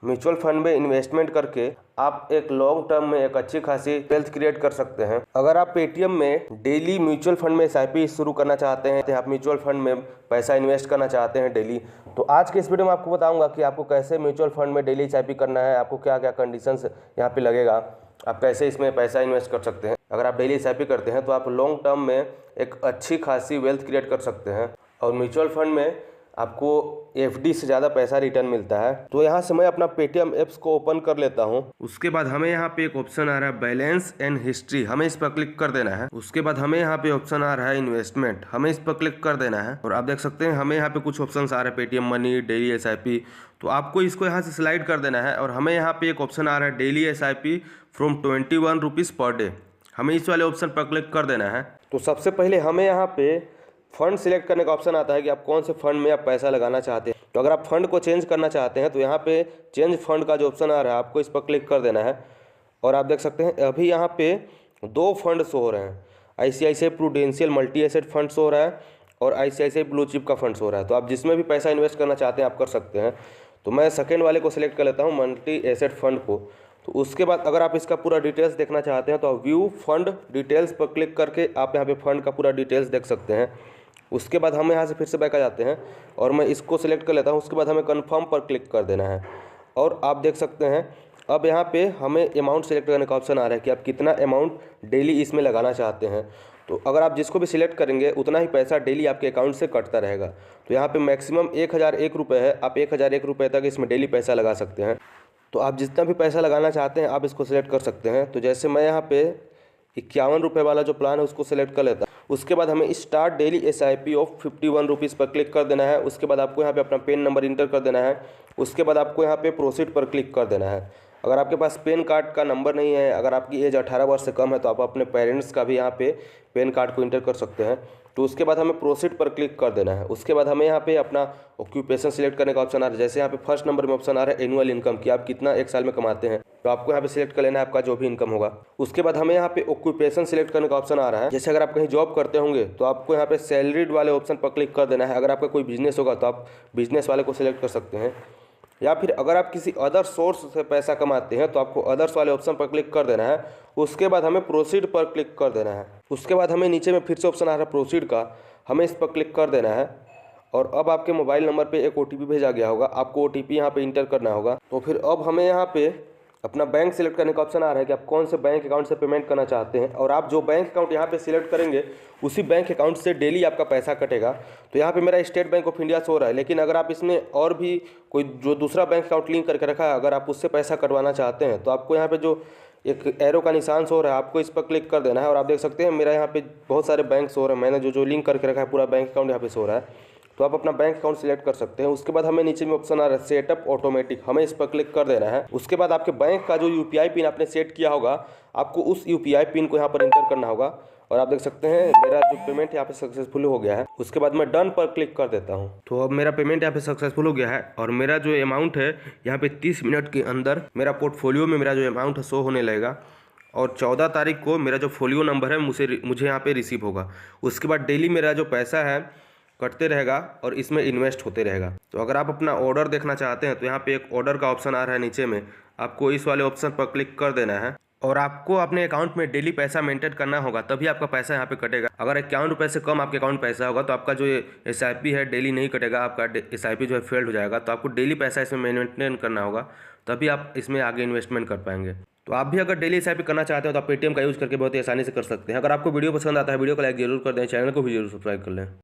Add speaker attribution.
Speaker 1: Mutual fund में investment करके आप एक लॉन्ग टर्म में एक अच्छी खासी वेल्थ क्रिएट कर सकते हैं। अगर आप पेटीएम में डेली म्यूचुअल फंड में एसआईपी शुरू करना चाहते हैं, तो आप म्यूचुअल फंड में पैसा इन्वेस्ट करना चाहते हैं डेली, तो आज के इस वीडियो में आपको बताऊंगा कि आपको कैसे म्यूचुअल फंड में डेली एसआईपी करना है, आपको क्या क्या कंडीशंस यहाँ पे लगेगा, आप कैसे इसमें पैसा इन्वेस्ट कर सकते हैं। अगर आप डेली एसआईपी करते हैं तो आप लॉन्ग टर्म में एक अच्छी खासी वेल्थ क्रिएट कर सकते हैं और म्यूचुअल फंड में आपको एफडी से ज़्यादा पैसा रिटर्न मिलता है। तो यहाँ से मैं अपना पेटीएम ऐप्स को ओपन कर लेता हूँ। उसके बाद हमें यहाँ पे एक ऑप्शन आ रहा है बैलेंस एंड हिस्ट्री, हमें इस पर क्लिक कर देना है। उसके बाद हमें यहाँ पे ऑप्शन आ रहा है इन्वेस्टमेंट, हमें इस पर क्लिक कर देना है। और आप देख सकते हैं हमें यहाँ पे कुछ ऑप्शन आ रहे हैं, पेटीएम मनी, डेली एसआईपी, तो आपको इसको यहाँ से स्लाइड कर देना है। और हमें यहाँ पे एक ऑप्शन आ रहा है daily SIP from 21 rupees per day, हमें इस वाले ऑप्शन पर क्लिक कर देना है। तो सबसे पहले हमें यहाँ पे फंड सिलेक्ट करने का ऑप्शन आता है कि आप कौन से फंड में आप पैसा लगाना चाहते हैं। तो अगर आप फंड को चेंज करना चाहते हैं तो यहाँ पे चेंज फंड का जो ऑप्शन आ रहा है आपको इस पर क्लिक कर देना है। और आप देख सकते हैं अभी यहाँ पे दो फंड शो हो रहे हैं, ICICI prudential multi asset fund show हो रहा है और आईसीआईसीआई ब्लू चिप का फंड शो हो रहा है। तो आप जिसमें भी पैसा इन्वेस्ट करना चाहते हैं आप कर सकते हैं। तो मैं सेकेंड वाले को सिलेक्ट कर लेता हूँ, मल्टी एसेट फंड को। तो उसके बाद अगर आप इसका पूरा डिटेल्स देखना चाहते हैं तो आप व्यू फंड डिटेल्स पर क्लिक करके आप यहाँ पे फंड का पूरा डिटेल्स देख सकते हैं। उसके बाद हम यहाँ से फिर से बैक आ जाते हैं और मैं इसको सिलेक्ट कर लेता हूँ। उसके बाद हमें कन्फर्म पर क्लिक कर देना है और आप देख सकते हैं अब यहाँ पे हमें अमाउंट सेलेक्ट करने का ऑप्शन आ रहा है कि आप कितना अमाउंट डेली इसमें लगाना चाहते हैं। तो अगर आप जिसको भी सिलेक्ट करेंगे उतना ही पैसा डेली आपके अकाउंट से कटता रहेगा। तो यहाँ पे मैक्सिमम 1001 रुपये है, आप 1001 रुपये तक इसमें डेली पैसा लगा सकते हैं। तो आप जितना भी पैसा लगाना चाहते हैं आप इसको सिलेक्ट कर सकते हैं। तो जैसे मैं यहाँ पे 51 रुपये वाला जो प्लान है उसको सिलेक्ट कर लेता हूँ। उसके बाद हमें start daily SIP of 51 rupees पर क्लिक कर देना है। उसके बाद आपको यहाँ पे अपना पेन नंबर इंटर कर देना है। उसके बाद आपको यहाँ पे प्रोसीड पर क्लिक कर देना है। अगर आपके पास पेन कार्ड का नंबर नहीं है, अगर आपकी एज 18 वर्ष से कम है, तो आप अपने पेरेंट्स का भी यहाँ पे पेन कार्ड को इंटर कर सकते हैं। तो उसके बाद हमें प्रोसीड पर क्लिक कर देना है। उसके बाद हमें यहाँ पे अपना ऑक्यूपेशन सिलेक्ट करने का ऑप्शन आ रहा है। जैसे यहाँ पे फर्स्ट नंबर में ऑप्शन आ रहा है एनुअल इनकम, कि आप कितना एक साल में कमाते हैं, तो आपको यहाँ पे सिलेक्ट कर लेना है आपका जो भी इनकम होगा। उसके बाद हमें यहाँ पे ऑक्यूपेशन सिलेक्ट करने का ऑप्शन आ रहा है। जैसे अगर आप कहीं जॉब करते होंगे तो आपको यहाँ पे सैलरीड वाले ऑप्शन पर क्लिक कर देना है। अगर आपका कोई बिजनेस होगा तो आप बिजनेस वाले को सिलेक्ट कर सकते हैं। या फिर अगर आप किसी अदर सोर्स से पैसा कमाते हैं तो आपको अदर्स वाले ऑप्शन पर क्लिक कर देना है। उसके बाद हमें प्रोसीड पर क्लिक कर देना है। उसके बाद हमें नीचे में फिर से ऑप्शन आ रहा है प्रोसीड का, हमें इस पर क्लिक कर देना है। और अब आपके मोबाइल नंबर पे एक ओटीपी भेजा गया होगा, आपको ओटीपी यहाँ पे इंटर करना होगा। तो फिर अब हमें यहाँ पे अपना बैंक सिलेक्ट करने का ऑप्शन आ रहा है कि आप कौन से बैंक अकाउंट से पेमेंट करना चाहते हैं। और आप जो बैंक अकाउंट यहाँ पे सिलेक्ट करेंगे उसी बैंक अकाउंट से डेली आपका पैसा कटेगा। तो यहाँ पे मेरा state bank of India show रहा है, लेकिन अगर आप इसमें और भी कोई जो दूसरा बैंक अकाउंट लिंक करके रखा है, अगर आप उससे पैसा कटवाना चाहते हैं तो आपको यहाँ पे जो एक एरो का निशान शो रहा है आपको इस पर क्लिक कर देना है। और आप देख सकते हैं मेरा यहाँ पे बहुत सारे बैंक शो रहे हैं, मैंने जो लिंक करके रखा है पूरा बैंक अकाउंट यहाँ पे शो रहा है। तो आप अपना बैंक अकाउंट सिलेक्ट कर सकते हैं। उसके बाद हमें नीचे में ऑप्शन आ रहा है सेटअप ऑटोमेटिक, हमें इस पर क्लिक कर देना है। उसके बाद आपके बैंक का जो यूपीआई पिन आपने सेट किया होगा आपको उस यूपीआई पिन को यहाँ पर इंटर करना होगा। और आप देख सकते हैं मेरा जो पेमेंट यहाँ पे सक्सेसफुल हो गया है। उसके बाद मैं डन पर क्लिक कर देता हूँ। तो अब मेरा पेमेंट यहाँ पे सक्सेसफुल हो गया है और मेरा जो अमाउंट है यहाँ पे 30 मिनट के अंदर मेरा पोर्टफोलियो में मेरा जो अमाउंट है शो होने लगेगा। और 14 तारीख को मेरा जो फोलियो नंबर है मुझे यहाँ पे रिसीव होगा। उसके बाद डेली मेरा जो पैसा है कटते रहेगा और इसमें इन्वेस्ट होते रहेगा। तो अगर आप अपना ऑर्डर देखना चाहते हैं तो यहाँ पे एक ऑर्डर का ऑप्शन आ रहा है नीचे में, आपको इस वाले ऑप्शन पर क्लिक कर देना है। और आपको अपने अकाउंट में डेली पैसा मेंटेन करना होगा, तभी आपका पैसा यहाँ पे कटेगा। अगर 51 रुपये से कम आपके अकाउंट पैसा होगा तो आपका जो एसआईपी है डेली नहीं कटेगा, आपका एसआईपी जो है फेल्ड हो जाएगा। तो आपको डेली पैसा इसमें मेंटेन करना होगा, तभी आप इसमें आगे इन्वेस्टमेंट कर पाएंगे। तो आप भी अगर डेली एसआईपी करना चाहते हो तो आप पेटीएम का यूज़ करके बहुत ही आसानी से कर सकते हैं। अगर आपको वीडियो पसंद आता है वीडियो को लाइक जरूर कर दें, चैनल को भी जरूर सब्सक्राइब कर लें।